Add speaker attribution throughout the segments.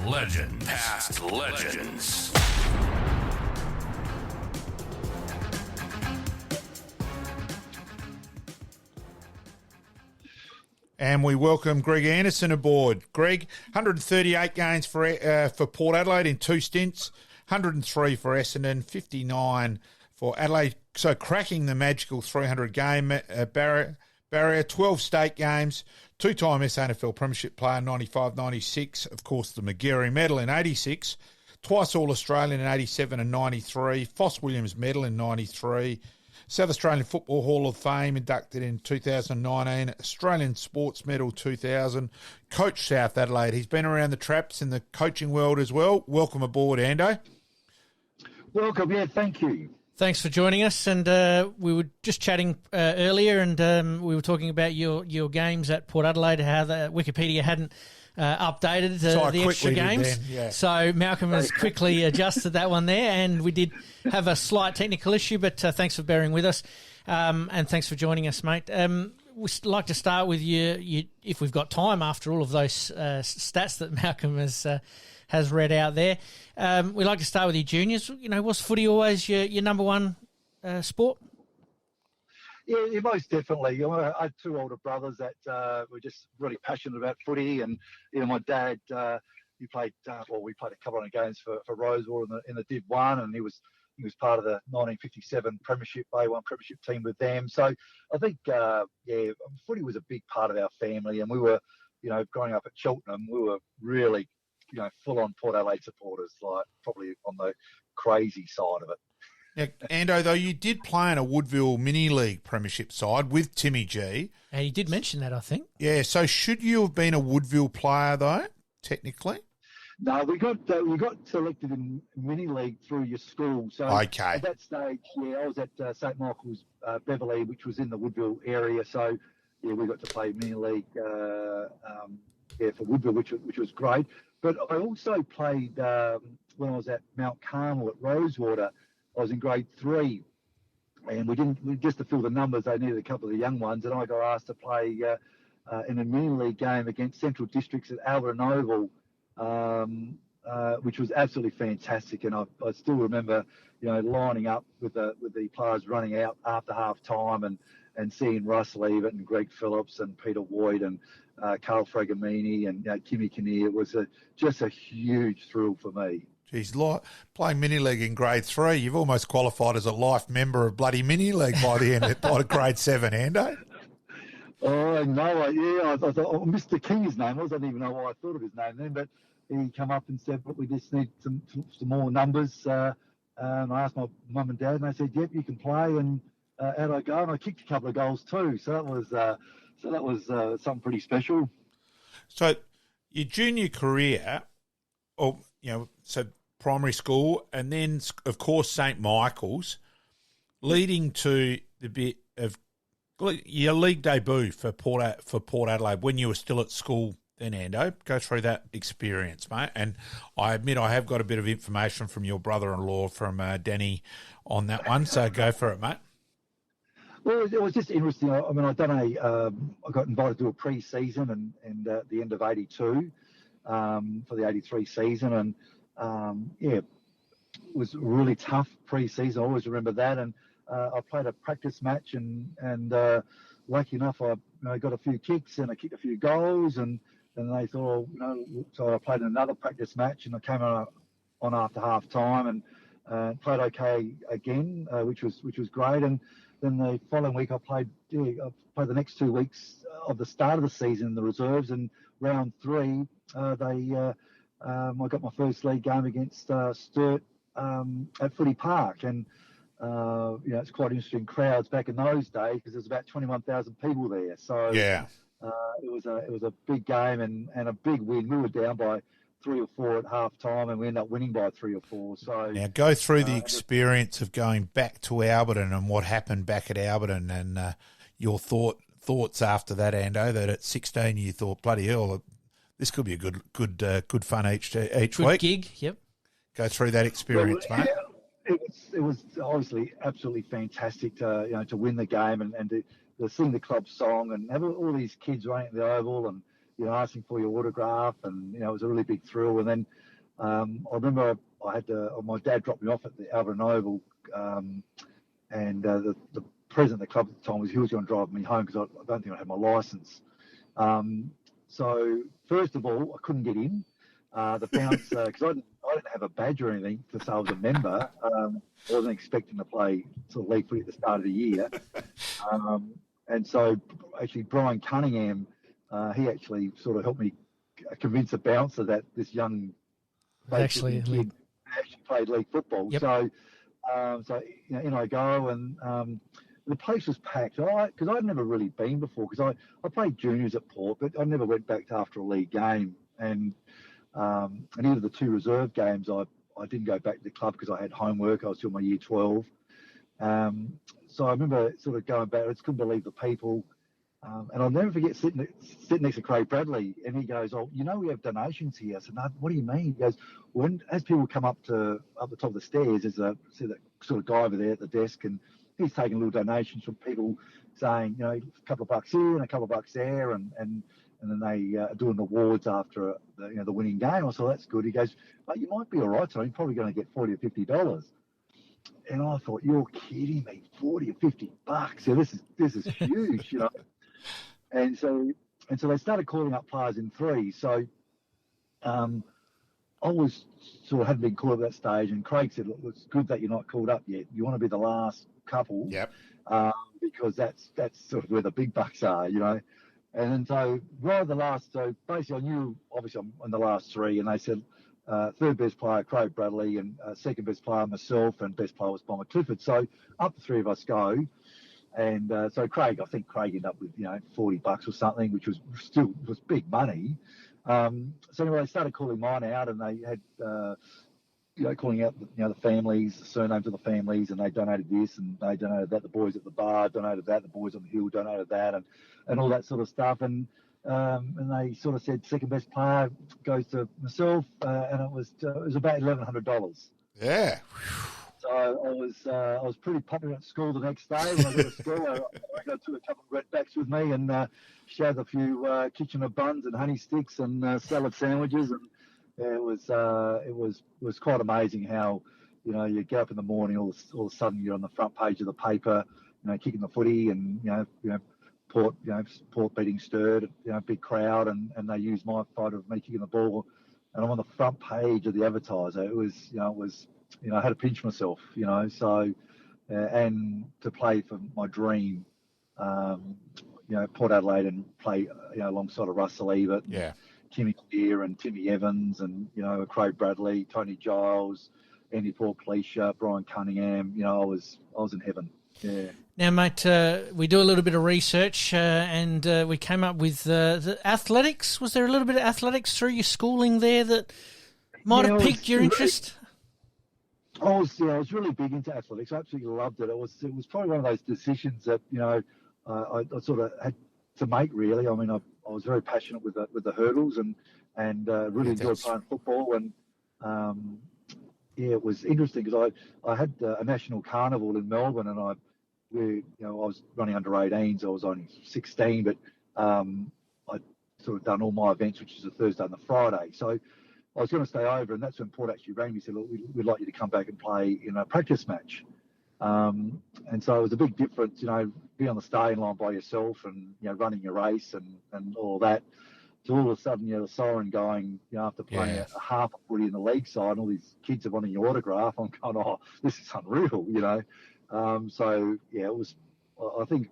Speaker 1: legends. Past legends.
Speaker 2: And we welcome Greg Anderson aboard. Greg, 138 games for Port Adelaide in 2 stints, 103 for Essendon, 59 for Adelaide. So cracking the magical 300-game barrier, 12 state games, 2-time SANFL Premiership player, 95-96, of course the Magarey Medal in 86, twice All-Australian in 87 and 93, Foss Williams Medal in 93, South Australian Football Hall of Fame inducted in 2019, Australian Sports Medal 2000, coach South Adelaide. He's been around the traps in the coaching world as well. Welcome aboard, Ando.
Speaker 3: Welcome, yeah, thank you.
Speaker 4: Thanks for joining us. And we were just chatting earlier, and we were talking about your games at Port Adelaide, how the Wikipedia hadn't updated the extra games.
Speaker 2: Yeah.
Speaker 4: So Malcolm has quickly adjusted that one there, and we did have a slight technical issue, but thanks for bearing with us, and thanks for joining us, mate. We'd like to start with you, if we've got time after all of those stats that Malcolm has read out there. We'd like to start with your juniors. You know, was footy always your number one sport?
Speaker 3: Yeah, most definitely. I had 2 older brothers that were just really passionate about footy, and my dad, we played a couple of games for Rosewater in the Div 1, and he was part of the 1957 Premiership A1 Premiership team with them. So I think footy was a big part of our family, and we were, growing up at Cheltenham, we were really, full-on Port Adelaide supporters, like probably on the crazy side of it.
Speaker 2: Now, Ando, though, you did play in a Woodville mini-league premiership side with Timmy G.
Speaker 4: You did mention that, I think.
Speaker 2: Yeah, so should you have been a Woodville player, though, technically?
Speaker 3: No, we got selected in mini-league through your school. So
Speaker 2: okay.
Speaker 3: At that stage, I was at St Michael's Beverley, which was in the Woodville area. So, we got to play mini-league for Woodville, which was great. But I also played when I was at Mount Carmel at Rosewater. I was in grade 3, and just to fill the numbers, they needed a couple of the young ones, and I got asked to play in a mini-league game against Central Districts at Alberton Oval, which was absolutely fantastic. And I still remember, lining up with the players running out after half time and seeing Russ Leavitt and Greg Phillips and Peter Woyd and Carl Fragamini and Kimmy Kinnear. It was just a huge thrill for me.
Speaker 2: Geez, playing mini-league in grade 3, you've almost qualified as a life member of bloody mini-league by the end of grade 7, Ando.
Speaker 3: Oh, no, I thought Mr. King, his name was. I didn't even know why I thought of his name then, but he came up and said, "But we just need some more numbers." And I asked my mum and dad, and they said, "Yep, you can play." And out I go, and I kicked a couple of goals too. So that was something pretty special.
Speaker 2: So your junior career, so primary school, and then of course St Michael's, leading to the bit of your league debut for Port Adelaide when you were still at school. Then, Ando, go through that experience, mate. And I admit I have got a bit of information from your brother-in-law, from Danny, on that one. So go for it, mate.
Speaker 3: Well, it was just interesting. I mean, I got invited to a pre-season and at the end of '82 for the '83 season, and it was a really tough pre-season. I always remember that, and I played a practice match, and lucky enough, I got a few kicks and I kicked a few goals, and they thought, so I played another practice match, and I came on after half time and played okay again, which was great. And then the following week, I played the next 2 weeks of the start of the season in the reserves, and round 3, I got my first league game against Sturt at Footy Park, and it's quite interesting crowds back in those days because there's about 21,000 people there. So
Speaker 2: yeah,
Speaker 3: it was a big game and a big win. We were down by 3 or 4 at half time, and we ended up winning by 3 or 4. So
Speaker 2: now go through the experience of going back to Alberton and what happened back at Alberton, and your thoughts after that, Ando. That at 16 you thought, bloody hell, this could be a good fun each
Speaker 4: good
Speaker 2: week.
Speaker 4: Gig, yep.
Speaker 2: Go through that experience, mate.
Speaker 3: It was obviously absolutely fantastic to win the game and to sing the club song and have all these kids running at the oval and asking for your autograph, and it was a really big thrill. And then I remember my dad dropped me off at the Albion Oval, and the president of the club at the time he was going to drive me home because I don't think I had my licence. So first of all, I couldn't get in. The bounce, because I didn't have a badge or anything to say I was a member. I wasn't expecting to play sort of league footy at the start of the year. And so actually Brian Cunningham, he actually sort of helped me convince the bouncer that this young kid actually played league football.
Speaker 4: Yep.
Speaker 3: So in I go, and the place was packed. Because I'd never really been before, because I played juniors at Port, but I never went back to after a league game. And either the two reserve games, I didn't go back to the club because I had homework. I was still in my year 12. So I remember sort of going back. I just couldn't believe the people. And I'll never forget sitting next to Craig Bradley, and he goes, "Oh, we have donations here." I said, "No, what do you mean?" He goes, as people come up the top of the stairs, there's that sort of guy over there at the desk, and he's taking little donations from people saying, a couple of bucks here and a couple of bucks there, and then they are doing awards after the winning game. I said, "That's good." He goes, "But you might be all right, so you're probably going to get $40 or $50. And I thought, "You're kidding me, $40 or $50? Yeah, this is huge, And so they started calling up players in threes. So I was sort of hadn't been called at that stage, and Craig said, "Look, it's good that you're not called up yet. You want to be the last couple,
Speaker 2: Yep.
Speaker 3: Because that's sort of where the big bucks are, And then so right at the last, so basically I knew obviously I'm in the last three, and they said third best player Craig Bradley, and second best player myself, and best player was Bomber Clifford. So up the three of us go. And so I think Craig ended up with $40 or something, which was big money. So anyway, they started calling mine out, and they had calling out the families, the surnames of the families, and they donated this and they donated that. The boys at the bar donated that. The boys on the hill donated that, and all that sort of stuff. And they sort of said second best player goes to myself, and it was about $1,100.
Speaker 2: Yeah.
Speaker 3: So I was pretty popular at school the next day. When I got to school, I took a couple of redbacks with me and shared a few Kitchener buns and honey sticks and salad sandwiches, and it was quite amazing how you get up in the morning, all of a sudden you're on the front page of the paper, kicking the footy, and Port beating Sturt, big crowd, and they used my photo of me kicking the ball, and I'm on the front page of the Advertiser. It was I had to pinch myself, so, and to play for my dream, Port Adelaide, and play, alongside of Russell Ebert,
Speaker 2: yeah,
Speaker 3: Timmy Clear and Timmy Evans, and, Craig Bradley, Tony Giles, Andy Portleisha, Brian Cunningham, I was in heaven. Yeah.
Speaker 4: Now, mate, we do a little bit of research, and we came up with the athletics. Was there a little bit of athletics through your schooling there that might have piqued your interest?
Speaker 3: I was really big into athletics. I absolutely loved it. It was probably one of those decisions that I sort of had to make. Really, I mean, I was very passionate with the hurdles, and really enjoyed playing football. And it was interesting because I had a national carnival in Melbourne, and I was running under 18s. I was only 16, but I'd sort of done all my events, which is a Thursday and the Friday. So I was going to stay over, and that's when Port actually rang me and said, "Look, we'd like you to come back and play in a practice match." And so it was a big difference, being on the starting line by yourself and, running your race and all that. So all of a sudden, the siren going, after playing a half a footy in the league side, and all these kids are wanting your autograph. I'm going, "Oh, this is unreal," So, it was, I think,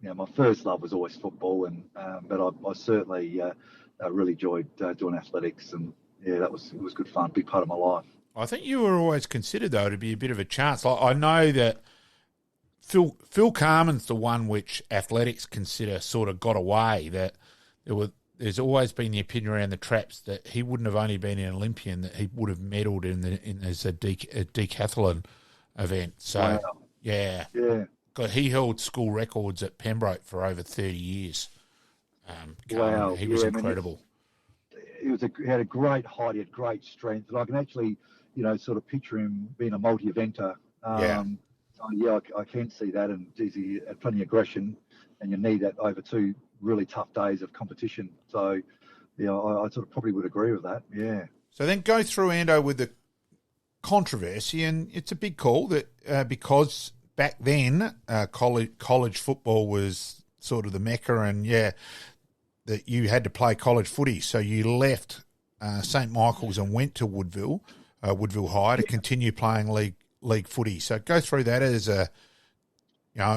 Speaker 3: my first love was always football, and but I certainly really enjoyed doing athletics, and it was good fun, big part of my life.
Speaker 2: I think you were always considered, though, to be a bit of a chance. Like, I know that Phil Carmen's the one which athletics consider sort of got away, that there's always been the opinion around the traps that he wouldn't have only been an Olympian, that he would have medalled as a decathlon event. So,
Speaker 3: wow.
Speaker 2: Yeah. God, he held school records at Pembroke for over 30 years.
Speaker 3: Wow.
Speaker 2: He was incredible.
Speaker 3: He had a great height, he had great strength, and I can actually, sort of picture him being a multi-eventer. So, I can see that, and he had plenty of aggression, and you need that over two really tough days of competition. So, I sort of probably would agree with that. Yeah.
Speaker 2: So then go through, Ando, with the controversy, and it's a big call that because back then college football was sort of the mecca, and that you had to play college footy, so you left St Michael's and went to Woodville High to continue playing league footy. So go through that as a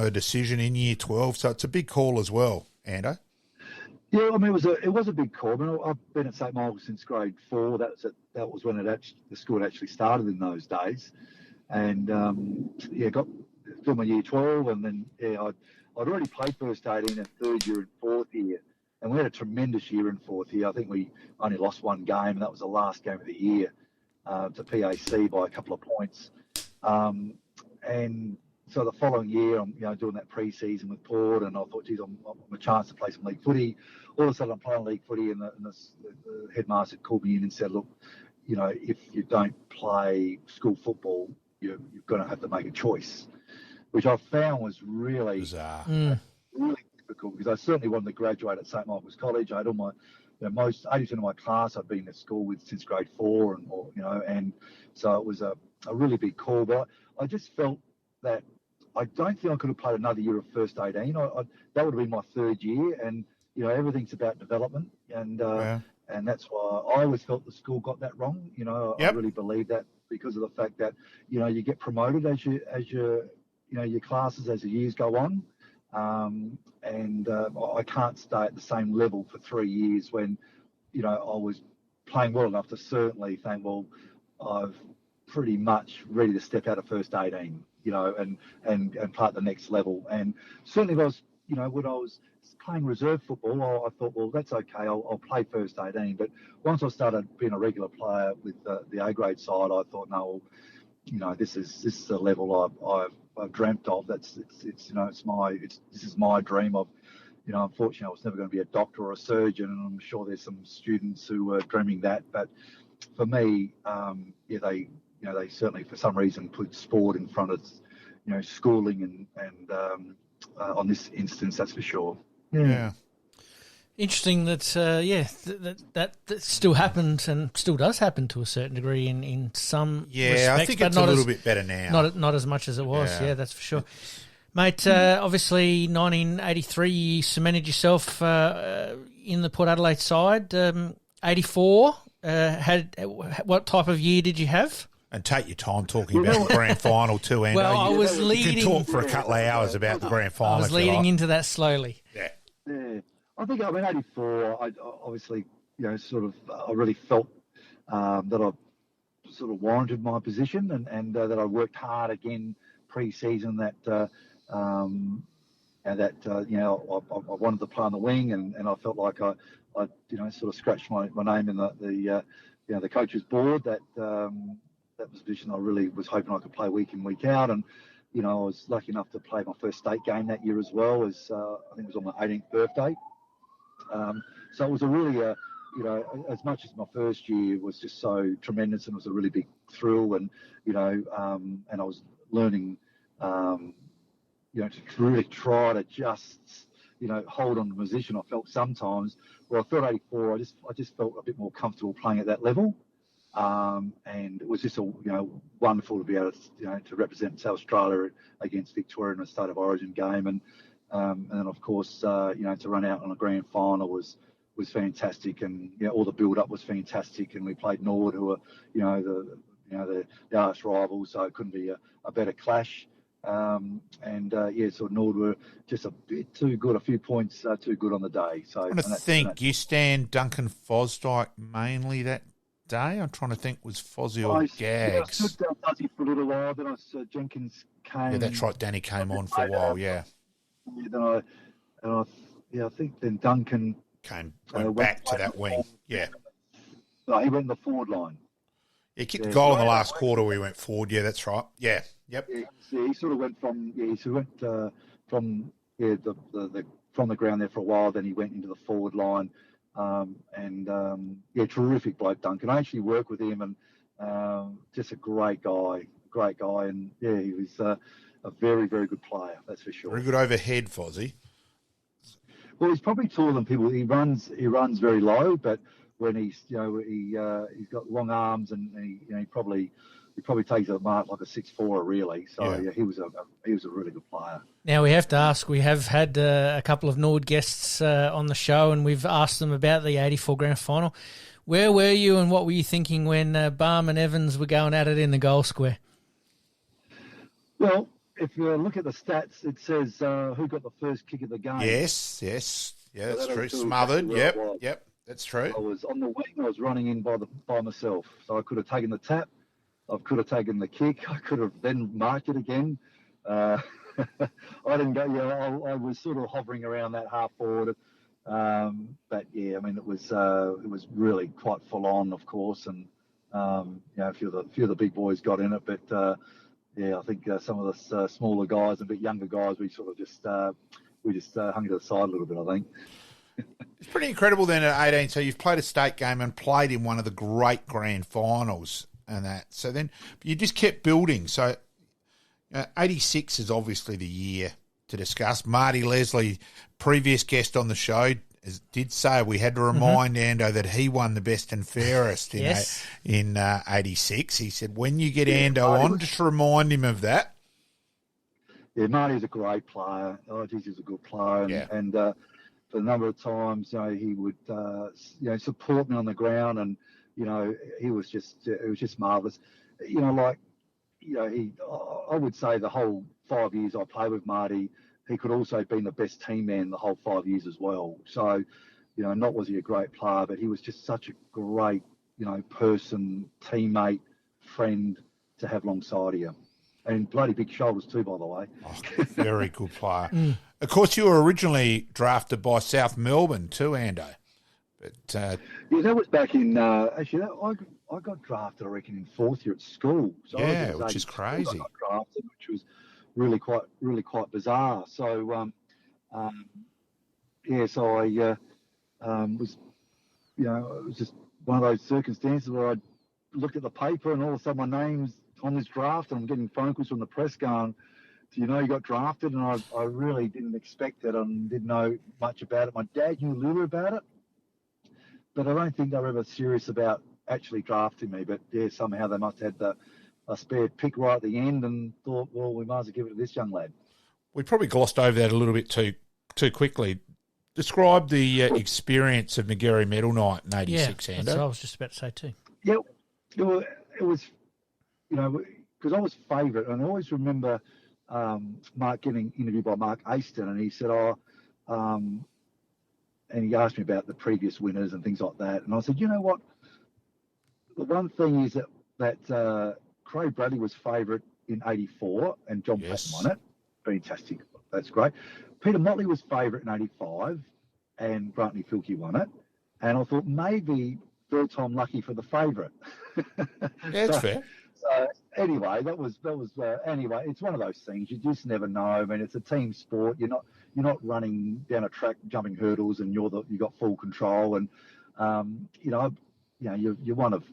Speaker 2: decision in year 12. So it's a big call as well, Ando.
Speaker 3: Yeah, I mean, it was a big call. I mean, I've been at St Michael's since grade 4. That was when the school actually started in those days, and got through my year 12, and then I'd already played first 18 and third year and fourth year, and we had a tremendous year in fourth year. I think we only lost one game, and that was the last game of the year to PAC by a couple of points, and so the following year, I'm doing that pre-season with Port, and I thought, geez, I'm a chance to play some league footy. All of a sudden, I'm playing league footy, and the headmaster called me in and said, look, if you don't play school football, you're going to have to make a choice, which I found was really
Speaker 2: bizarre,
Speaker 3: really difficult, because I certainly wanted to graduate at St Michael's College. I had all my most 80% of my class I've been at school with since grade 4, and so it was a really big call. But I just felt that I don't think I could have played another year of first 18. That would have been my third year, and everything's about development, and that's why I always felt the school got that wrong. I really believe that, because of the fact that you get promoted as your classes as the years go on, and I can't stay at the same level for 3 years when I was playing well enough to certainly think, well, I've pretty much ready to step out of first 18. And play at the next level. And certainly when I was playing reserve football, I thought, well, that's okay, I'll play first 18. But once I started being a regular player with the A grade side, I thought, no, this is the level I've dreamt of. This is my dream of. Unfortunately, I was never going to be a doctor or a surgeon, and I'm sure there's some students who were dreaming that. But for me, they certainly, for some reason, put sport in front of, schooling, and on this instance, that's for sure.
Speaker 2: Yeah.
Speaker 4: Interesting that that still happens and still does happen to a certain degree in some respects,
Speaker 2: I think it's a little bit better now.
Speaker 4: Not as much as it was. Yeah, that's for sure. Mate, obviously 1983 you cemented yourself in the Port Adelaide side. 84, what type of year did you have?
Speaker 2: And take your time talking about the grand final too, Ando.
Speaker 4: Well, I was leading.
Speaker 2: You can talk for a couple of hours about the grand final.
Speaker 4: I was leading into that slowly.
Speaker 3: Yeah. I think, 84, I obviously, I really felt that I sort of warranted my position, and that I worked hard again pre-season, that I wanted to play on the wing, and I felt like I sort of scratched my name in the coach's board, that was a position I really was hoping I could play week in, week out. And, I was lucky enough to play my first state game that year as well, as I think it was on my 18th birthday. So it was a really, as much as my first year was just so tremendous, and it was a really big thrill, and, and I was learning, to really try to just, hold on to the position. I felt sometimes, I felt 84, I just felt a bit more comfortable playing at that level. And it was just wonderful to be able to, to represent South Australia against Victoria in a State of Origin game, and then of course to run out on a grand final was fantastic, and all the build up was fantastic, and we played Nord, who are the arch rivals, so it couldn't be a better clash. So Nord were just a bit too good, a few points too good on the day. So
Speaker 2: I think you stand Duncan Fosdyke mainly that day. I'm trying to think, was Fozzie or Gags?
Speaker 3: I stood Duzzy for a little while, then Jenkins came.
Speaker 2: Yeah, that's right. Danny came on for a while. Yeah.
Speaker 3: Then I think then Duncan
Speaker 2: went back to that wing. Yeah.
Speaker 3: No, he went in the forward line.
Speaker 2: He kicked the goal in the last quarter. We went forward. Yeah, that's right. Yeah. Yep.
Speaker 3: Yeah, he sort of went from from the ground there for a while. Then he went into the forward line. Terrific bloke, Duncan. I actually worked with him, and just a great guy, and he was a very, very good player, that's for sure.
Speaker 2: Very good overhead, Fozzie.
Speaker 3: Well, he's probably taller than people. He runs very low, but when he's he's got long arms, and he probably takes a mark like a 6'4" really. So yeah, he was a really good player.
Speaker 4: Now we have to ask. We have had a couple of Nord guests on the show, and we've asked them about the '84 grand final. Where were you, and what were you thinking when Barham and Evans were going at it in the goal square?
Speaker 3: Well, if you look at the stats, it says who got the first kick of the game.
Speaker 2: Yes, yeah, that's true. Smothered, yep, that's true.
Speaker 3: I was on the wing. I was running in by myself, so I could have taken the tap. I could have taken the kick. I could have then marked it again. I didn't go. Yeah, I was sort of hovering around that half forward. But yeah, I mean, it was really quite full on, of course, and a few of the big boys got in it, but yeah, I think some of the smaller guys, a bit younger guys, we sort of just hung to the side a little bit, I think.
Speaker 2: It's pretty incredible then at 18. So you've played a state game and played in one of the great grand finals and that. So then you just kept building. So 86 is obviously the year to discuss. Marty Leslie, previous guest on the show, did say we had to remind Ando that he won the best and fairest in 86. He said, when you get Ando on, just remind him of that.
Speaker 3: Yeah, Marty's a great player. Oh, geez, he's a good player. And for a number of times, he would, support me on the ground, and, it was just marvellous. I would say the whole 5 years I played with Marty, he could also have been the best team man the whole 5 years as well. So, not was he a great player, but he was just such a great, person, teammate, friend to have alongside of you. And bloody big shoulders too, by the way.
Speaker 2: Oh, very good player. Of course, you were originally drafted by South Melbourne too, Ando. But
Speaker 3: yeah, that was back in I got drafted, I reckon, in fourth year at school. So
Speaker 2: yeah, which is crazy. I
Speaker 3: got drafted, which was really quite bizarre. So so I was, it was just one of those circumstances where I looked at the paper and all of a sudden my name's on this draft, and I'm getting phone calls from the press going, do you know you got drafted? And I really didn't expect it and didn't know much about it. My dad knew a little about it, but I don't think they were ever serious about actually drafting me. But yeah, somehow they must have had a spare pick right at the end and thought, well, we might as well give it to this young lad.
Speaker 2: We probably glossed over that a little bit too quickly. Describe the experience of McGarry Medal Night in 86,
Speaker 4: Ando. That's what I was just about to say too.
Speaker 3: Yeah, it was because I was favourite, and I always remember Mark getting interviewed by Mark Aston, and he said, and he asked me about the previous winners and things like that, and I said, you know what, the one thing is that Craig Bradley was favourite in 84, and John Patton won it. Fantastic, that's great. Peter Motley was favourite in 85, and Brantley Filkey won it, and I thought maybe third time lucky for the favourite.
Speaker 2: Yeah, that's fair.
Speaker 3: So anyway, that was anyway. It's one of those things you just never know. I mean, it's a team sport. You're not running down a track jumping hurdles, and you got full control. And you're one of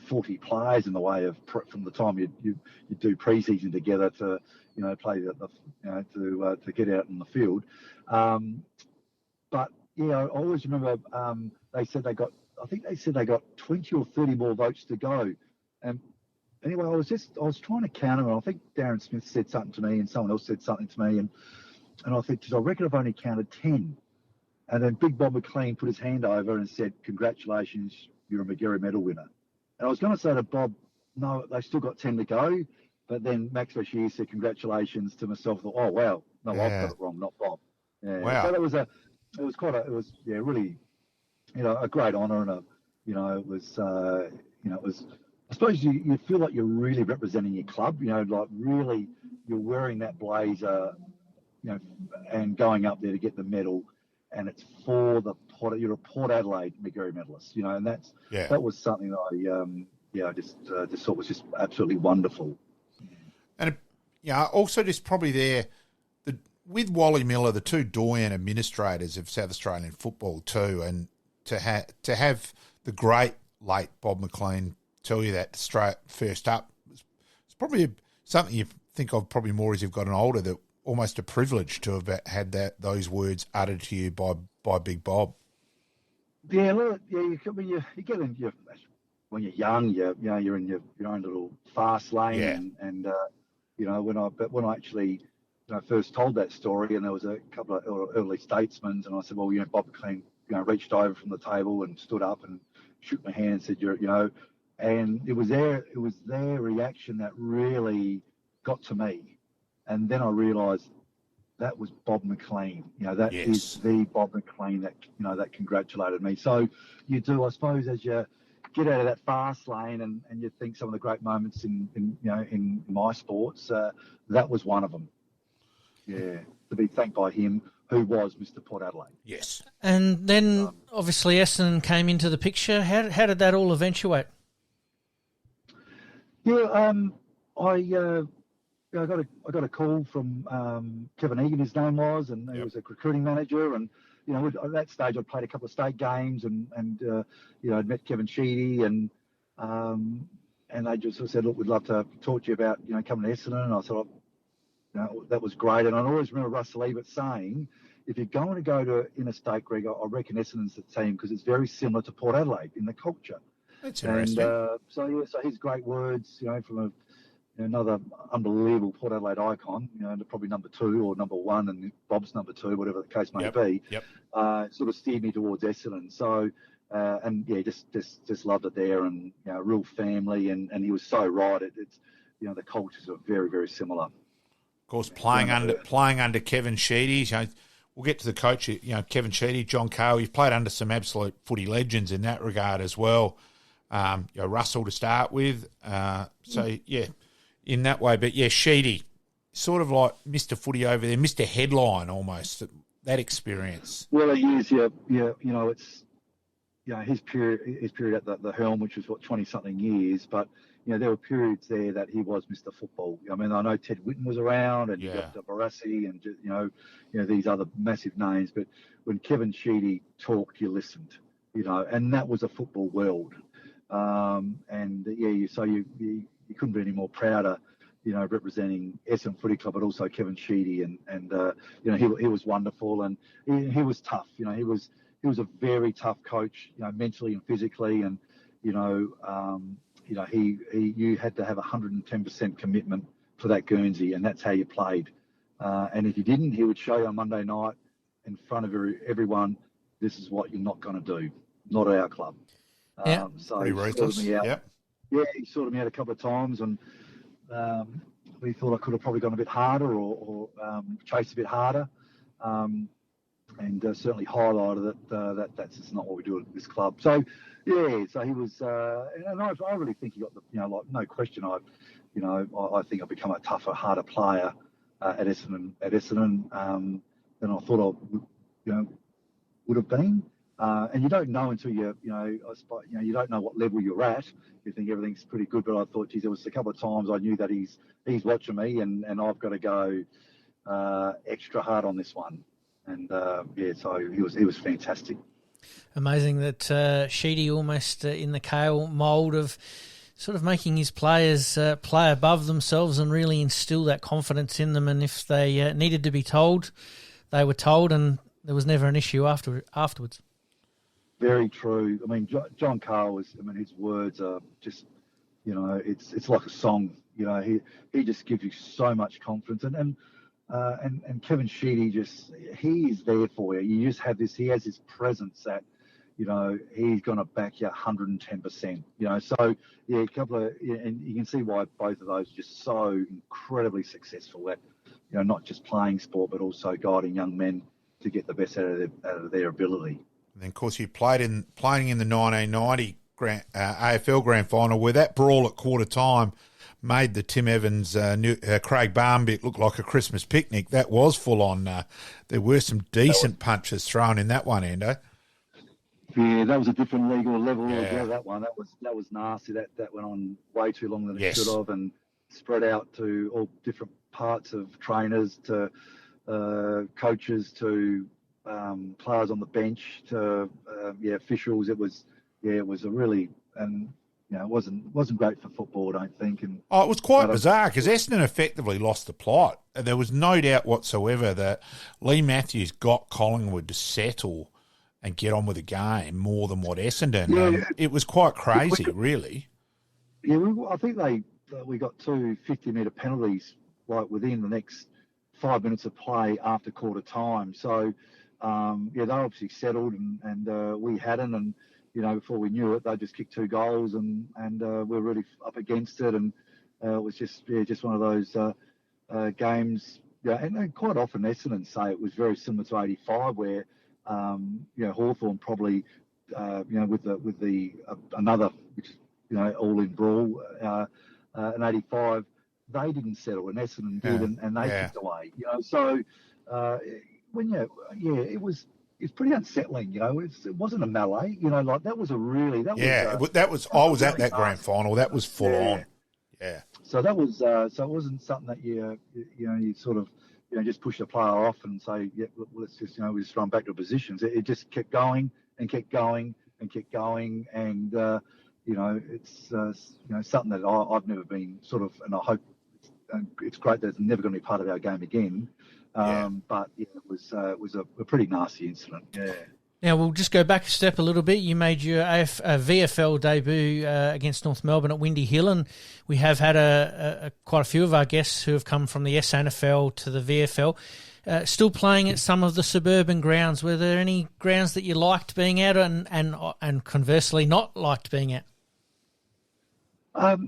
Speaker 3: 40 players in the way of from the time you do pre-season together to play to get out in the field. But yeah, I always remember they said they got 20 or 30 more votes to go, and anyway, I was trying to count them, and I think Darren Smith said something to me, and someone else said something to me, and I think, I reckon I've only counted 10. And then Big Bob McLean put his hand over and said, congratulations, you're a McGarry Medal winner. And I was going to say to Bob, no, they've still got 10 to go. But then Max Bashir said, congratulations to myself. I thought, oh, wow, no, I've got it wrong, not Bob. Yeah.
Speaker 2: Wow.
Speaker 3: So it was really, a great honour, and it was, I suppose you feel like you're really representing your club, like really you're wearing that blazer, and going up there to get the medal, and it's for you're a Port Adelaide McGarry medalist, and that was something that I just thought was just absolutely wonderful.
Speaker 2: And also just probably there, with Wally Miller, the two doyen administrators of South Australian football too, and to have the great late Bob McLean tell you that straight first up, it's probably something you think of probably more as you've gotten older, that almost a privilege to have had those words uttered to you by Big Bob.
Speaker 3: Yeah, look, yeah. You get in when you're young, you're in your own little fast lane, and when I actually first told that story, and there was a couple of early statesmen, and I said, well, Bob McLean, reached over from the table and stood up and shook my hand and said, and it was their reaction that really got to me, and then I realised that was Bob McLean. That is the Bob McLean that congratulated me. So you do, I suppose, as you get out of that fast lane and you think some of the great moments in my sports, that was one of them. Yeah, to be thanked by him, who was Mr. Port Adelaide.
Speaker 2: Yes.
Speaker 4: And then obviously Essendon came into the picture. How did that all eventuate?
Speaker 3: Yeah, I got a call from Kevin Egan, his name was, and he was a recruiting manager. And at that stage, I'd played a couple of state games, and I'd met Kevin Sheedy, and they just sort of said, look, we'd love to talk to you about coming to Essendon. And I thought, that was great. And I always remember Russell Ebert saying, if you're going to go to interstate, Greg, I reckon Essendon's the team because it's very similar to Port Adelaide in the culture.
Speaker 2: That's interesting.
Speaker 3: And so his great words, from another unbelievable Port Adelaide icon, probably number 2 or number 1, and Bob's number 2, whatever the case may be.
Speaker 2: Yep.
Speaker 3: Sort of steered me towards Essendon. So, just loved it there, and real family, and he was so right. It's the cultures are very, very similar.
Speaker 2: Of course, playing under Kevin Sheedy. We'll get to the coach. Kevin Sheedy, John Carr. You've played under some absolute footy legends in that regard as well. Russell to start with. In that way. But Sheedy, sort of like Mr. Footy over there, Mr. Headline almost. That experience.
Speaker 3: Well, he is. It's his period at the helm, which was 20-something years, but. There were periods there that he was Mr. Football. I mean, I know Ted Whitten was around, and you got Barassi, and these other massive names. But when Kevin Sheedy talked, you listened. And that was a football world. So you couldn't be any more prouder, representing Essendon Footy Club, but also Kevin Sheedy, and he was wonderful, and he was tough. He was a very tough coach, mentally and physically, and you had to have 110% commitment for that Guernsey, and that's how you played. And if you didn't, he would show you on Monday night in front of everyone, this is what you're not going to do, not at our club. So
Speaker 2: pretty ruthless.
Speaker 3: He sorted me out a couple of times, and we thought I could have probably gone a bit harder or chased a bit harder. And certainly highlighted that that's just not what we do at this club. So so he was, and I really think he got no question. I think I've become a tougher, harder player at Essendon than I thought I would have been. And you don't know until you don't know what level you're at. You think everything's pretty good, but I thought, geez, there was a couple of times I knew that he's watching me, and I've got to go extra hard on this one. And so he was fantastic.
Speaker 4: Amazing that Sheedy almost in the Kale mould of sort of making his players play above themselves and really instill that confidence in them. And if they needed to be told, they were told, and there was never an issue afterwards.
Speaker 3: Very true. I mean, John Carr his words are just, it's like a song. He just gives you so much confidence, and Kevin Sheedy he is there for you. You just have he has this presence that, he's going to back you 110%. So a couple of, and you can see why both of those are just so incredibly successful at, not just playing sport, but also guiding young men to get the best out of their ability.
Speaker 2: And then, of course, you playing in the 1990 AFL Grand Final, where that brawl at quarter time made the Tim Evans, Craig Barn bit look like a Christmas picnic. That was full on. There were some decent punches thrown in that one, Endo.
Speaker 3: Yeah, that was a different legal level as well. That one, that was nasty. That went on way too long than it should have, and spread out to all different parts of trainers, to coaches, to players on the bench, to officials. It was a really, and it wasn't great for football, I don't think. And
Speaker 2: it was quite bizarre because Essendon effectively lost the plot. There was no doubt whatsoever that Lee Matthews got Collingwood to settle and get on with the game more than what Essendon.
Speaker 3: Yeah.
Speaker 2: It was quite crazy, really.
Speaker 3: Yeah, I think we got 2 50-metre penalties like within the next 5 minutes of play after quarter time. So, they obviously settled and we hadn't. And, before we knew it, they just kicked 2 goals and we're really up against it. And it was just one of those games. Yeah, and quite often Essendon say it was very similar to 85 where, Hawthorn probably, with the another, which is, all-in brawl, in 85, they didn't settle, and Essendon did, and they kicked away. So it was pretty unsettling. It wasn't a melee. That was I was at that grand final. That was full on. Yeah. So that was so it wasn't something that you sort of just push the player off and say, let's just we just run back to positions. It just kept going and kept going and kept going, and it's something that I've never been sort of, and I hope it's great that it's never going to be part of our game again. But it was a pretty nasty incident. Yeah.
Speaker 4: Now we'll just go back a step a little bit. You made your VFL debut against North Melbourne at Windy Hill, and we have had quite a few of our guests who have come from the SANFL to the VFL. Still playing at some of the suburban grounds. Were there any grounds that you liked being at, and conversely not liked being at?
Speaker 3: I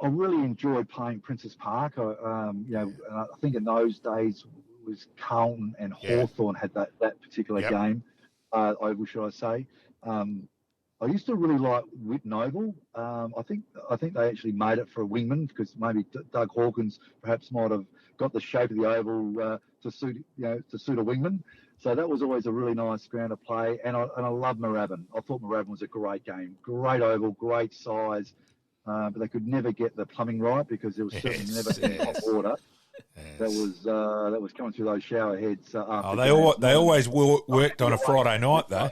Speaker 3: really enjoyed playing Princess Park. And I think in those days was Carlton and Hawthorn had that particular game. I say. I used to really like Whitten Oval. I think they actually made it for a wingman because maybe Doug Hawkins perhaps might have got the shape of the oval to suit a wingman. So that was always a really nice ground to play. And I love Moorabbin. I thought Moorabbin was a great game, great oval, great size. But they could never get the plumbing right because there was certainly never any hot water. That was coming through those shower heads.
Speaker 2: They always worked on a Friday night though.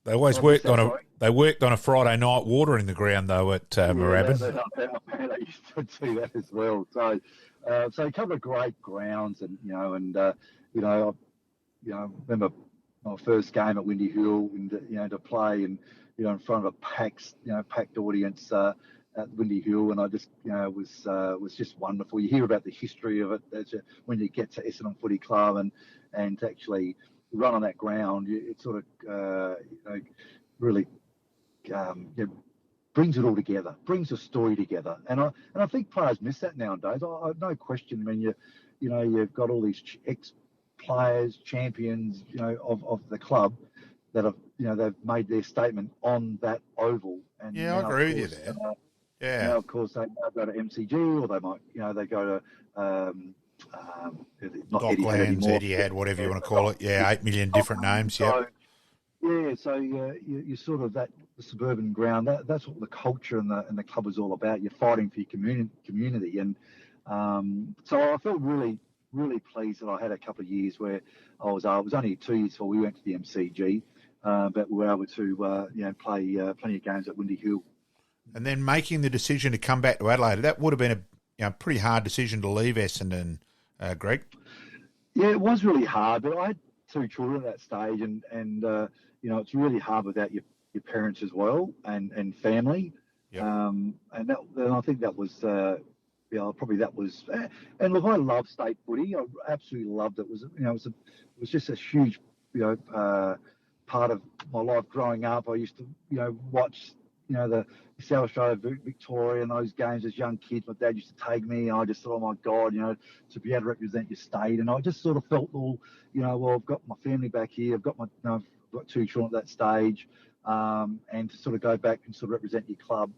Speaker 2: They always worked on a Friday night watering the ground though at Moorabbin.
Speaker 3: They used to do that as well. So a couple of great grounds, and I remember my first game at Windy Hill, and to play and in front of a packed audience at Windy Hill, and I just was just wonderful. You hear about the history of it when you get to Essendon Footy Club and to actually run on that ground. It sort of really brings it all together, brings the story together, and I think players miss that nowadays. No question. When you've got all these ex-players, champions, of the club that have they've made their statement on that oval. And
Speaker 2: I agree with you there.
Speaker 3: Of course they go to MCG, or they might they go to not
Speaker 2: Docklands, Etihad, whatever you want to call it. 8 million different names.
Speaker 3: So you sort of that the suburban ground. That's what the culture and the club is all about. You're fighting for your community, and so I felt really, really pleased that I had a couple of years where I was only 2 years before we went to the MCG, but we were able to play plenty of games at Windy Hill.
Speaker 2: And then making the decision to come back to Adelaide, that would have been a pretty hard decision to leave Essendon, Greg.
Speaker 3: Yeah, it was really hard, but I had 2 children at that stage, and it's really hard without your parents as well and family. Yep. And I think that was probably that was. And look, I love state footy. I absolutely loved it. It was just a huge part of my life growing up. I used to watch the South Australia, Victoria, and those games as young kids. My dad used to take me, and I just thought, oh my God, to be able to represent your state. And I just sort of felt well, I've got my family back here. I've got I've got 2 children at that stage, and to sort of go back and sort of represent your club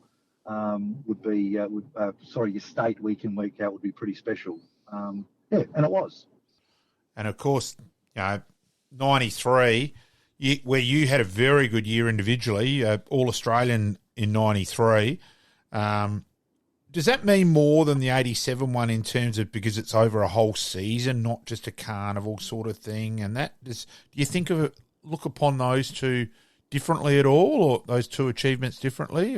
Speaker 3: your state week in, week out would be pretty special. And it was. And
Speaker 2: of course, 93. Where you had a very good year individually, All-Australian in 93. Does that mean more than the 87 one in terms of because it's over a whole season, not just a carnival sort of thing? And do you think look upon those 2 differently at all, or those two achievements differently,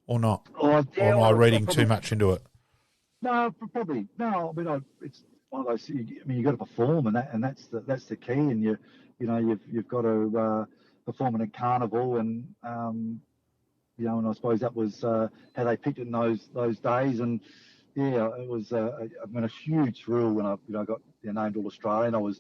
Speaker 2: or not?
Speaker 3: Oh, yeah,
Speaker 2: or am I reading
Speaker 3: probably,
Speaker 2: too much into it?
Speaker 3: No, probably no. I mean, it's one of those. You got to perform, and that's the key. And you've got to perform in a carnival, and and I suppose that was how they picked it in those days. And yeah, it was a huge thrill when I got named All Australian. I was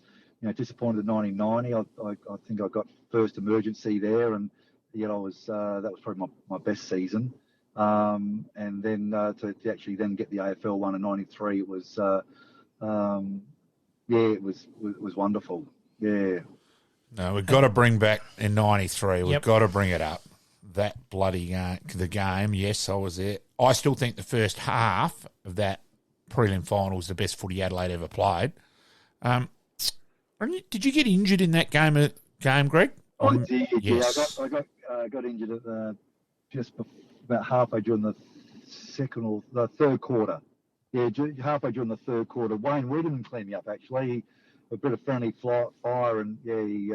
Speaker 3: disappointed in 1990. I think I got first emergency there, and I was that was probably my best season. And then to actually then get the AFL one in '93, it was it was wonderful. Yeah.
Speaker 2: No, we've got to bring back in '93. We've
Speaker 4: Yep.
Speaker 2: got to bring it up. That bloody the game. Yes, I was there. I still think the first half of that prelim final was the best footy Adelaide ever played. Did you get injured in that game, Greg?
Speaker 3: I did.
Speaker 2: Yes.
Speaker 3: Yeah, I got injured at just about halfway during the third quarter. Yeah, halfway during the third quarter. Wayne Wiedemann cleaned me up, actually. A bit of friendly fire, and he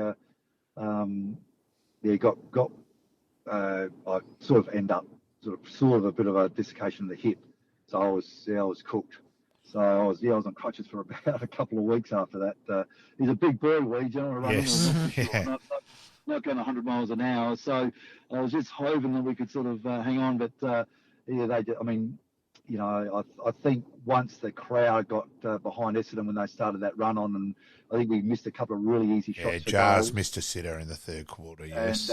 Speaker 3: got I sort of end up sort of a bit of a dislocation of the hip. So I was cooked. So I was on crutches for about a couple of weeks after that. He's a big boy, Weege, running.
Speaker 2: Yes.
Speaker 3: Not going 100 miles an hour. So I was just hoping that we could sort of hang on. But they did. I mean, I think once the crowd got behind Essendon when they started that run on, and I think we missed a couple of really easy shots.
Speaker 2: Yeah, Jars missed a sitter in the third quarter. Yes.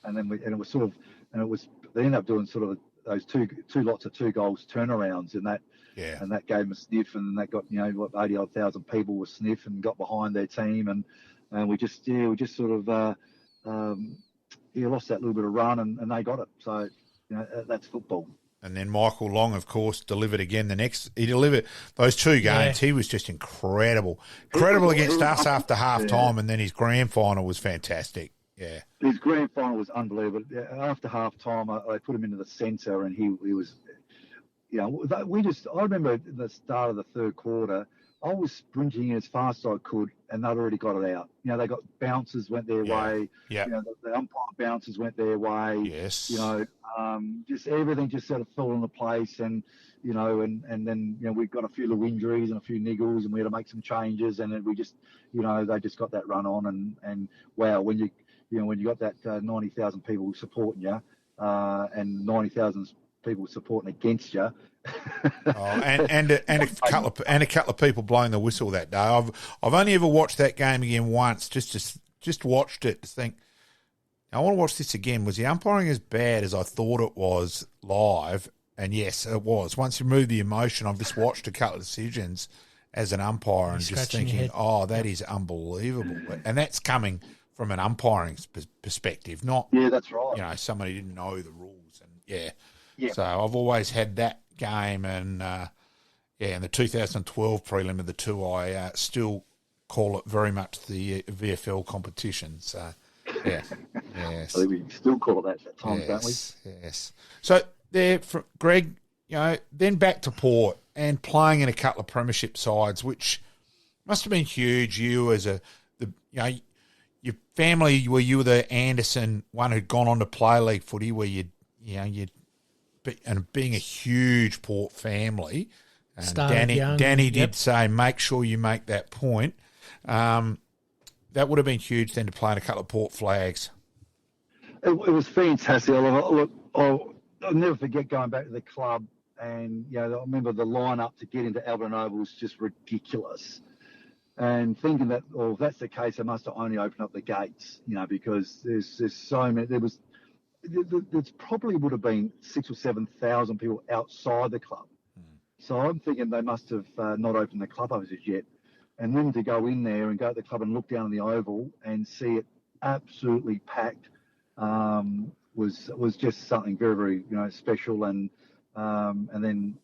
Speaker 3: And then they ended up doing sort of those two lots of 2 goals turnarounds in that.
Speaker 2: Yeah.
Speaker 3: And that gave them a sniff, and that got 80-odd thousand people were sniff and got behind their team, and we just sort of lost that little bit of run, and they got it. So that's football.
Speaker 2: And then Michael Long, of course, delivered again. He delivered those 2 games. Yeah. He was just incredible against us after half time, and then his grand final was fantastic. Yeah,
Speaker 3: his grand final was unbelievable. After half time, I put him into the centre, and he was. I remember at the start of the third quarter, I was sprinting as fast as I could, and they'd already got it out. They got bounces went their way.
Speaker 2: Yeah.
Speaker 3: The umpire bounces went their way.
Speaker 2: Yes.
Speaker 3: Just everything just sort of fell into place, and and then we got a few little injuries and a few niggles, and we had to make some changes, and then we just they just got that run on, and wow, when you got that 90,000 people supporting you, and 90,000 people supporting against you.
Speaker 2: and a couple of people blowing the whistle that day. I've only ever watched that game again once, just watched it to think, I want to watch this again. Was the umpiring as bad as I thought it was live? And yes, it was. Once you remove the emotion, I've just watched a couple of decisions as an umpire and just thinking, that is unbelievable. And that's coming from an umpiring perspective, not
Speaker 3: that's right.
Speaker 2: Somebody didn't know the rules, and yeah. So I've always had that game, and in the 2012 prelim of the 2, I still call it very much the VFL competition. So yes.
Speaker 3: I think we still call it that at times, don't we?
Speaker 2: Yes. So there, Greg, then back to Port and playing in a couple of premiership sides, which must have been huge. You as your family, were you the Anderson one who'd gone on to play league footy, where and being a huge Port family, and Danny did say, make sure you make that point. That would have been huge then to play in a couple of Port flags.
Speaker 3: It was fantastic. I'll never forget going back to the club, and I remember the line-up to get into Albion Oval was just ridiculous. And thinking that, if that's the case, I must have only opened up the gates, because there's so many. There probably would have been 6,000 or 7,000 people outside the club. So I'm thinking they must have not opened the club as yet. And then to go in there and go to the club and look down on the Oval and see it absolutely packed was just something very, very special. And then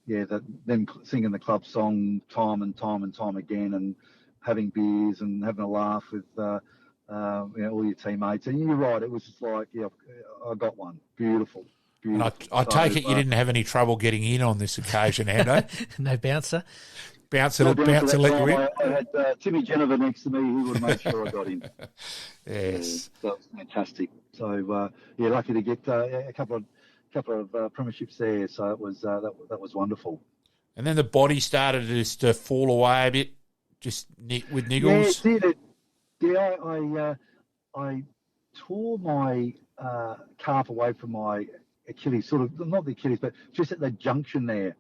Speaker 3: them singing the club song time and time again, and having beers and having a laugh with all your teammates. And you're right, it was just like, I got one. Beautiful.
Speaker 2: And I take it you didn't have any trouble getting in on this occasion, Ando?
Speaker 4: No bouncer.
Speaker 2: Bouncer let you in?
Speaker 3: I had Timmy Jennifer next to me. He would have made sure I got in.
Speaker 2: Yes.
Speaker 3: That was fantastic. So lucky to get a couple of premierships there. So it was that was wonderful.
Speaker 2: And then the body started just to fall away a bit, just with niggles.
Speaker 3: Yeah, it did. I tore my calf away from my Achilles, sort of not the Achilles, but just at the junction there,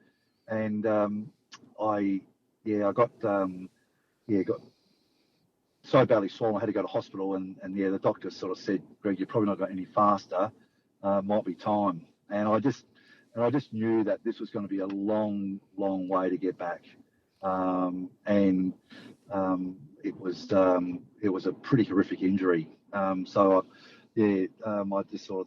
Speaker 3: and I got so badly swollen I had to go to hospital, and the doctor sort of said, Greg, you're probably not going any faster, might be time, and I just knew that this was going to be a long way to get back, and it was a pretty horrific injury. I just thought,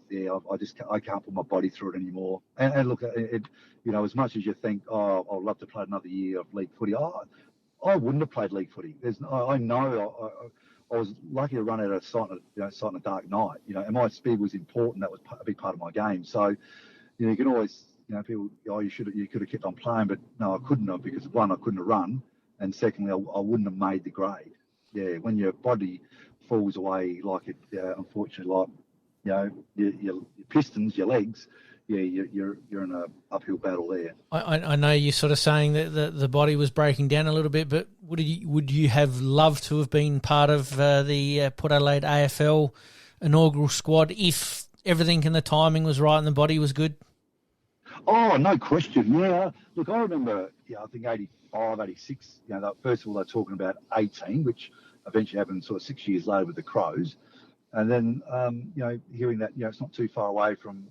Speaker 3: I can't put my body through it anymore. And look, as much as you think, I'd love to play another year of league footy, I wouldn't have played league footy. I know I was lucky to run out of sight on a dark night, and my speed was important. That was a big part of my game. So, you can always, people, you could have kept on playing, but no, I couldn't have, because one, I couldn't have run, and secondly, I wouldn't have made the grade. Yeah, when your body falls away like it, unfortunately, like your pistons, your legs, you're in an uphill battle there.
Speaker 4: I know you're sort of saying that the body was breaking down a little bit, but would you have loved to have been part of the Port Adelaide AFL inaugural squad if everything and the timing was right and the body was good?
Speaker 3: Oh, no question. Yeah, look, I remember. I think 85, 86. First of all, they're talking about 18, which eventually happened sort of 6 years later with the Crows. And then, hearing that, it's not too far away from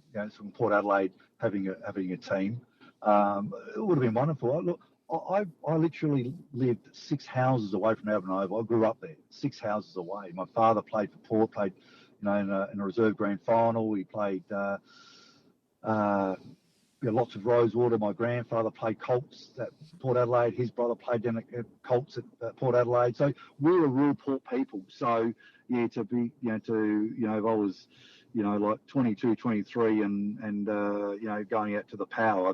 Speaker 3: Port Adelaide having a team, it would have been wonderful. Look, I literally lived 6 houses away from Albion Oval. I grew up there, 6 houses away. My father played for Port, played, in a reserve grand final. He played lots of Rosewater. My grandfather played Colts at Port Adelaide. His brother played down at Colts at Port Adelaide. So we're a real Port people. So to be, if I was, like 22, 23 and going out to the Power,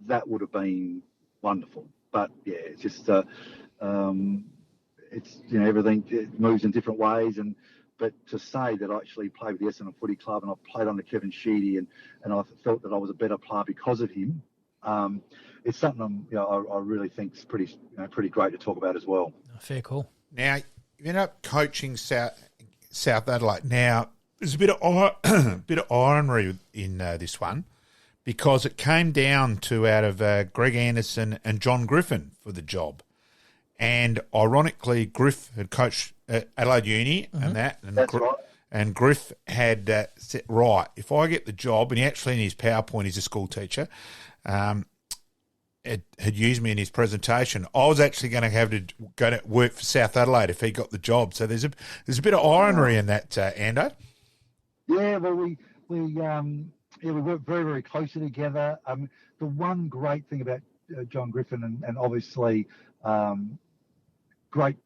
Speaker 3: that would have been wonderful. But it's just, it's, everything, it moves in different ways. But to say that I actually played with the Essendon Footy Club and I played under Kevin Sheedy and I felt that I was a better player because of him, it's something I really think is pretty great to talk about as well.
Speaker 4: Fair call.
Speaker 2: Now, you ended up coaching South Adelaide. Now, there's a bit of irony in this one, because it came down to out of Greg Anderson and John Griffin for the job. And ironically, Griff had coached at Adelaide Uni and that. And
Speaker 3: that's right.
Speaker 2: And Griff had said, right, if I get the job, and he actually in his PowerPoint, he's a school teacher, had used me in his presentation, I was actually going to have to go to work for South Adelaide if he got the job. So there's a bit of irony in that, Ando.
Speaker 3: Yeah, well, we worked very, very closely together. The one great thing about John Griffin and obviously great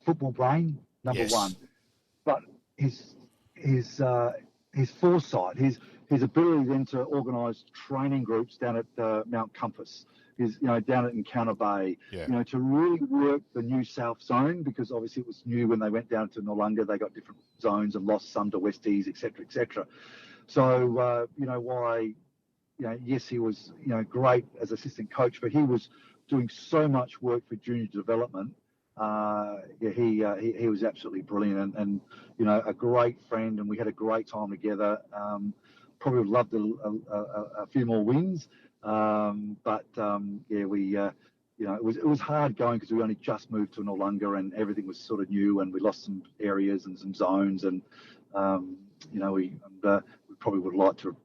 Speaker 3: football brain, number one, but his foresight, his ability then to organise training groups down at Mount Compass, down at Encounter Bay, to really work the New South Zone, because obviously it was new when they went down to Noarlunga. They got different zones and lost some to Westies, etc., etc. So yes, he was great as assistant coach, but he was doing so much work for junior development. He was absolutely brilliant and a great friend, and we had a great time together. Probably would love a few more wins, but it was hard going because we only just moved to Noarlunga and everything was sort of new, and we lost some areas and some zones, and we probably would like to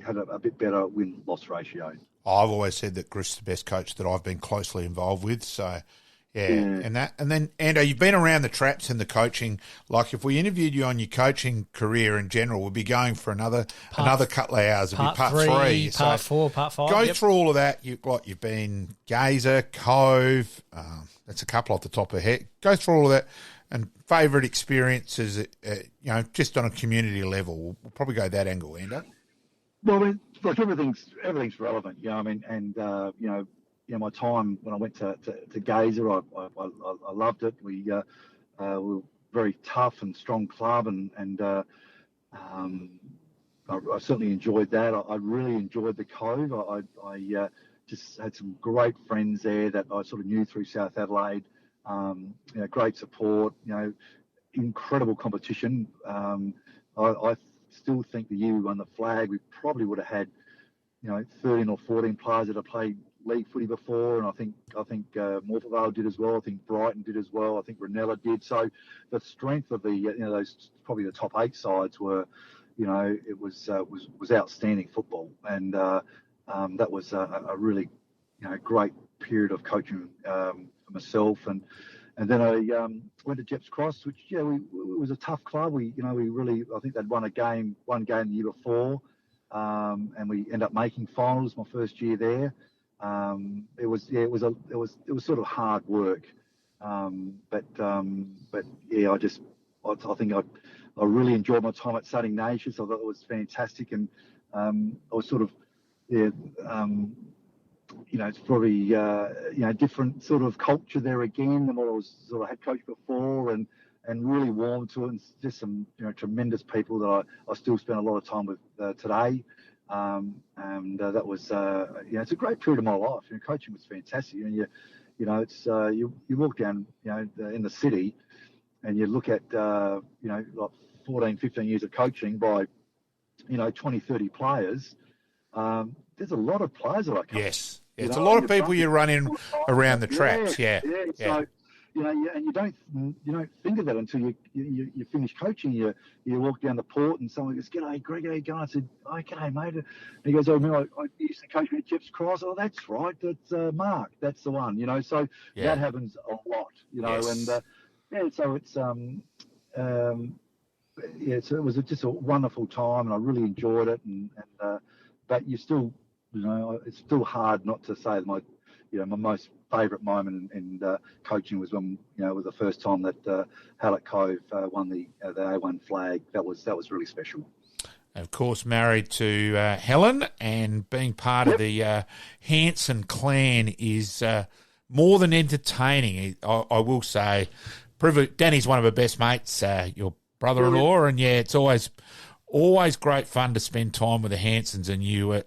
Speaker 3: have a bit better win-loss ratio.
Speaker 2: I've always said that Griff's the best coach that I've been closely involved with. So, and then, Ando, you've been around the traps and the coaching. Like, if we interviewed you on your coaching career in general, we'd be going for another couple of hours. It'd be part three,
Speaker 4: part four, part five.
Speaker 2: Go through all of that. You've been Gazer, Cove. That's a couple off the top of the head. Go through all of that. And favourite experiences, just on a community level. We'll probably go that angle, Ando.
Speaker 3: Well, like everything's relevant, and my time when I went to Gazer, I loved it. We were a very tough and strong club, and I certainly enjoyed that. I really enjoyed the Cove. I just had some great friends there that I sort of knew through South Adelaide. Great support. Incredible competition. I still think the year we won the flag, we probably would have had 13 or 14 players that have played league footy before, and I think Morphevale did as well. I think Brighton did as well. I think Ranella did. So the strength of the those probably the top 8 sides were, it was outstanding football, and that was a really great period of coaching for myself, and then I went to Jeps Cross, which it was a tough club. We really, I think they'd won one game the year before, and we ended up making finals my first year there. It was sort of hard work, but yeah, I think I really enjoyed my time at Sunny Nations. I thought it was fantastic, and I was sort of it's probably different sort of culture there again than what I was sort of head coach before, and really warm to it, and just some tremendous people that I still spend a lot of time with today. And that was it's a great period of my life. Coaching was fantastic. It's you walk down in the city, and you look at like 14, 15 years of coaching by 20, 30 players. There's a lot of players that I coach.
Speaker 2: Yes. It's a lot of people you run in around the traps. Yeah.
Speaker 3: So, and you don't think of that until you finish coaching. You walk down the port and someone goes, "G'day, Greg, how you going?" I said, "Oh, g'day, mate." And he goes, "Oh, I used to coach at Jeps Cross." "Oh, that's right. That's Mark. That's the one." So that happens a lot.
Speaker 2: Yes.
Speaker 3: And so it's so it was just a wonderful time, and I really enjoyed it. And but you still, it's still hard not to say my most favourite moment in coaching was when it was the first time that Hallett Cove won the A1 flag. That was really special.
Speaker 2: Of course, married to Helen, and being part of the Hanson clan is more than entertaining. I will say, Danny's one of her best mates, your brother-in-law, and it's always great fun to spend time with the Hansons, and you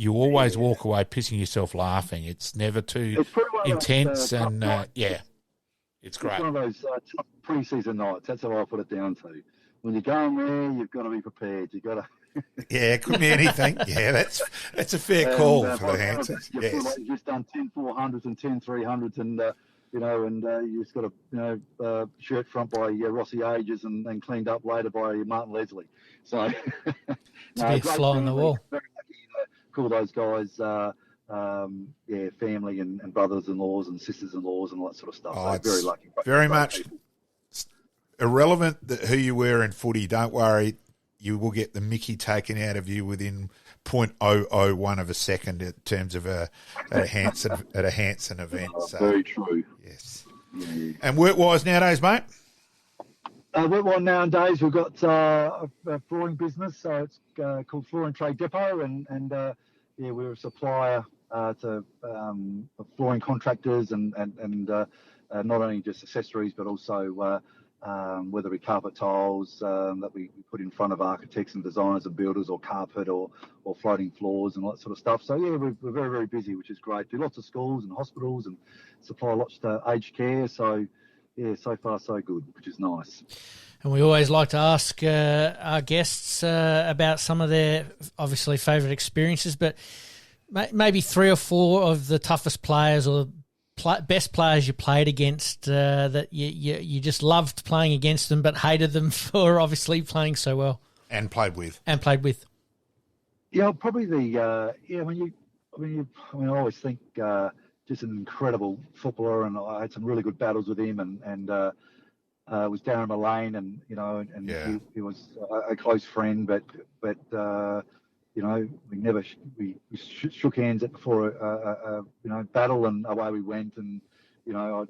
Speaker 2: always walk away pissing yourself laughing. It's never too intense, and it's great.
Speaker 3: It's one of those tough pre-season nights. That's how I put it down to. When you're going there, you've got to be prepared. You've got to.
Speaker 2: Yeah, it could be anything. Yeah, that's a fair call for the Hansons.
Speaker 3: You feel like you've just done 10 400s and 10 300s, and you just got a shirt front by Rossi Ages and cleaned up later by Martin Leslie. So
Speaker 4: it's a big fly on the wall.
Speaker 3: Very lucky to call those guys, family and brothers-in-laws and sisters-in-laws and all that sort of stuff. So very lucky.
Speaker 2: Very much irrelevant who you were in footy. Don't worry, you will get the Mickey taken out of you within 0.001 of a second in terms of a Hanson event. So,
Speaker 3: very true.
Speaker 2: Yes.
Speaker 3: Yeah.
Speaker 2: And work-wise nowadays, mate?
Speaker 3: Work-wise nowadays, we've got a flooring business, so it's called Flooring Trade Depot, and we're a supplier to flooring contractors and not only just accessories but also whether it be carpet tiles that we put in front of architects and designers and builders, or carpet or floating floors and all that sort of stuff. So we're very, very busy, which is great. Do lots of schools and hospitals and supply lots to aged care. So so far so good, which is nice.
Speaker 4: And we always like to ask our guests about some of their obviously favourite experiences, but maybe 3 or 4 of the toughest players or best players you played against that you just loved playing against them, but hated them for obviously playing so well.
Speaker 2: And played with.
Speaker 3: Yeah, probably the I always think just an incredible footballer, and I had some really good battles with him, and it was Darren Mullane, and he was a close friend, but we shook hands before a battle, and away we went, and I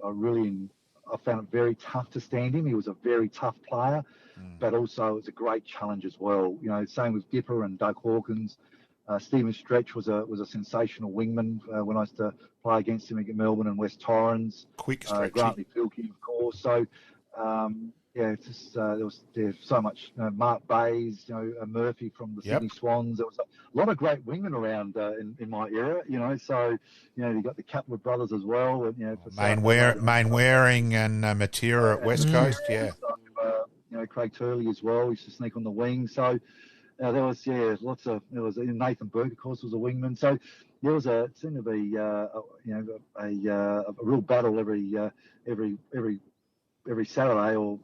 Speaker 3: found it very tough to stand him. He was a very tough player, but also it was a great challenge as well. Same with Dipper and Doug Hawkins. Stephen Stretch was a sensational wingman when I used to play against him at Melbourne and West Torrens.
Speaker 2: Quick Stretchy.
Speaker 3: Grantley Filkey, of course. So it's just there was so much. Mark Bays, Murphy from the Sydney Swans. There was a lot of great wingmen around in my era. So you got the Catwood brothers as well. And, for
Speaker 2: Main Waring and Matera at West Coast. Yeah.
Speaker 3: So, Craig Turley as well. He used to sneak on the wing. So there was lots of. There was Nathan Burke, of course, was a wingman. So there was it seemed to be a real battle every Saturday or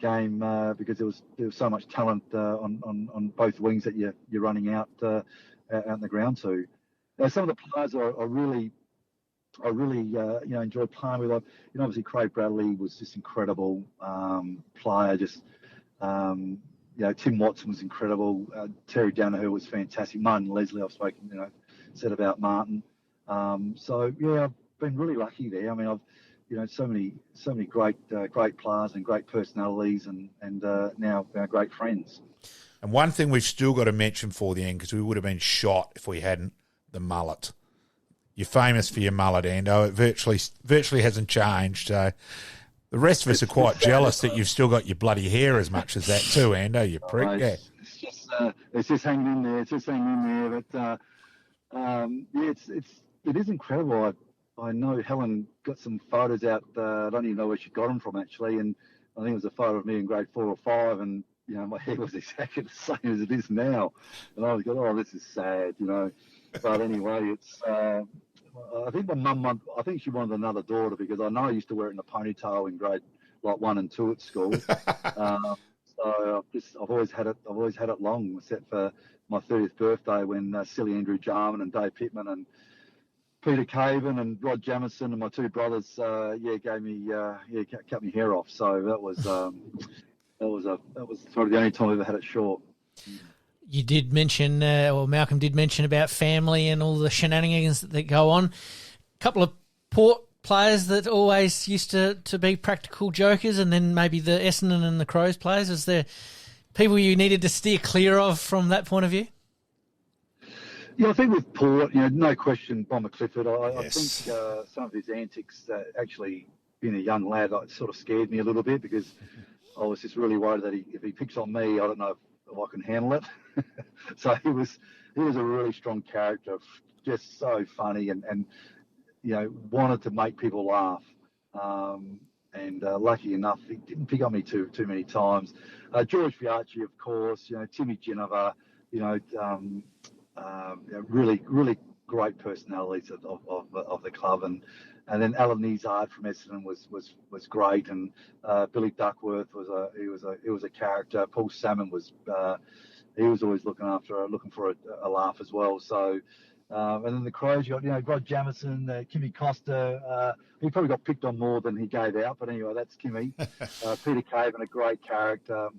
Speaker 3: game because there was so much talent on both wings that you're running out in the ground to. Now, some of the players I really enjoyed playing with. Obviously Craig Bradley was just incredible player. Just Tim Watson was incredible. Terry Danaher was fantastic. Martin Leslie, I've spoken said about Martin. So I've been really lucky there. I mean, I've so many great players and great personalities and now great friends.
Speaker 2: And one thing we've still got to mention for the end, because we would have been shot if we hadn't, the mullet. You're famous for your mullet, Ando. It virtually hasn't changed. The rest of us are quite jealous that you've still got your bloody hair as much as that too, Ando, you prick.
Speaker 3: It's just hanging in there. It's just hanging in there. But it is incredible. I know Helen got some photos out. I don't even know where she got them from, actually. And I think it was a photo of me in grade 4 or 5. And, my hair was exactly the same as it is now. And I was going, oh, this is sad, But anyway, it's... I think my mum, I think she wanted another daughter because I know I used to wear it in a ponytail in grade 1 and 2 at school. So I've always had it long, except for my 30th birthday when silly Andrew Jarman and Dave Pittman and Peter Caven and Rod Jamison and my two brothers, gave me, cut my hair off. So that was sort of the only time I ever had it short.
Speaker 4: You did mention, or Malcolm did mention about family and all the shenanigans that go on. A couple of Port players that always used to be practical jokers, and then maybe the Essendon and the Crows players. Is there people you needed to steer clear of from that point of view?
Speaker 3: Yeah, I think with Port, no question, Bomber Clifford. I think some of his antics, actually, being a young lad, sort of scared me a little bit because I was just really worried that if he picks on me, I don't know if I can handle it. So he was a really strong character, just so funny and wanted to make people laugh. And lucky enough, he didn't pick on me too many times. George Fiacci, of course, Timmy Geneva, really great personalities of the club, and then Alan Nizard from Essendon was great, and Billy Duckworth was a character. Paul Salmon was he was always looking for a laugh as well. So. And then the Crows, you got Rod Jamison, Kimmy Costa. He probably got picked on more than he gave out, but anyway, that's Kimmy. Peter Caven, a great character.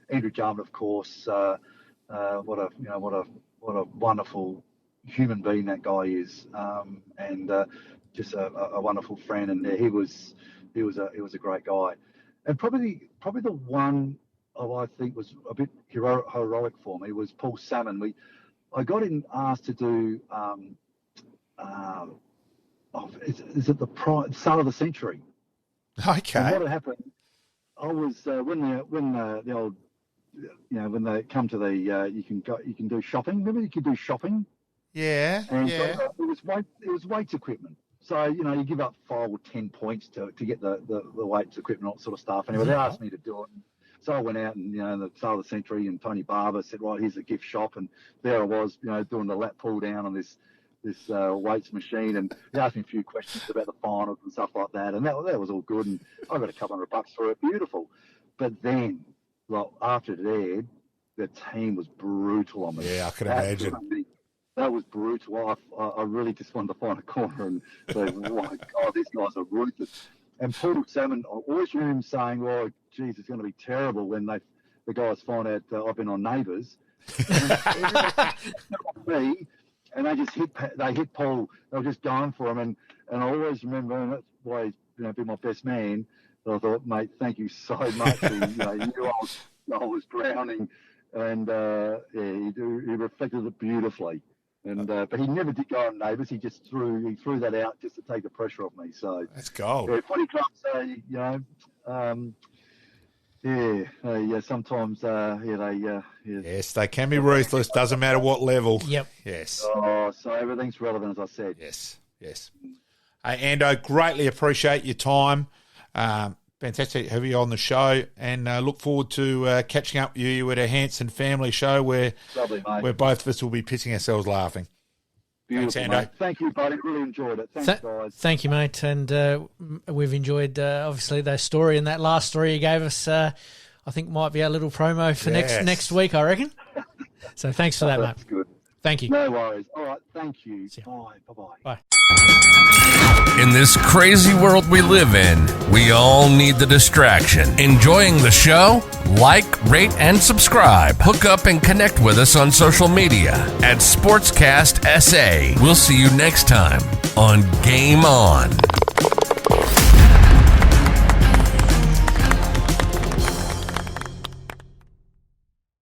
Speaker 3: Andrew Jarman, of course. What a wonderful human being that guy is, and just a wonderful friend. And he was a great guy. And probably the one I think was a bit heroic for me was Paul Salmon. I got asked to do, is it the start of the century?
Speaker 2: Okay.
Speaker 3: And what had happened, I was when the old, when they come to the you can do shopping. Remember you could do shopping.
Speaker 2: Yeah.
Speaker 3: And
Speaker 2: yeah.
Speaker 3: It was weights equipment. So you give up 5 or 10 points to get the weights equipment, all that sort of stuff. Anyway, they asked me to do it. So I went out and, in the start of the century, and Tony Barber said, right, here's a gift shop. And there I was, doing the lap pull down on this weights machine. And he asked me a few questions about the finals and stuff like that. And that was all good. And I got a couple $100 for it. Beautiful. But then, after it aired, the team was brutal on me.
Speaker 2: Yeah, I can imagine.
Speaker 3: That was brutal. I really just wanted to find a corner and say, oh, my God, these guys are ruthless. And Paul Salmon, I always hear him saying, "Oh, geez, it's going to be terrible when the guys find out I've been on Neighbours." Me, and they hit Paul. They were just going for him, and I always remember, and that's why he's been my best man. But I thought, mate, thank you so much. He knew I was drowning, and he reflected it beautifully. And but he never did go on Neighbours. He just threw that out just to take the pressure off me. So
Speaker 2: that's gold.
Speaker 3: Yeah, footy clubs, Sometimes,
Speaker 2: Yes, they can be ruthless. Doesn't matter what level.
Speaker 4: Yep.
Speaker 2: Yes.
Speaker 3: Oh, so everything's relevant, as I said.
Speaker 2: Yes. Hey, Ando, greatly appreciate your time. Fantastic to have you on the show, and look forward to catching up with you at a Hanson family show where both of us will be pissing ourselves laughing.
Speaker 3: Beautiful,
Speaker 2: Thanks,
Speaker 3: mate.
Speaker 2: Ando.
Speaker 3: Thank you, buddy. Really enjoyed it. Thanks, guys.
Speaker 4: Thank you, mate. And we've enjoyed, obviously, that story, and that last story you gave us, I think might be our little promo for next week, I reckon. So thanks for that, mate.
Speaker 3: That's good.
Speaker 4: Thank you.
Speaker 3: No worries. All right. Thank you.
Speaker 4: See ya.
Speaker 3: Bye. Bye-bye.
Speaker 4: Bye.
Speaker 1: In this crazy world we live in, we all need the distraction. Enjoying the show? Like, rate, and subscribe. Hook up and connect with us on social media at Sportscast SA. We'll see you next time on Game On.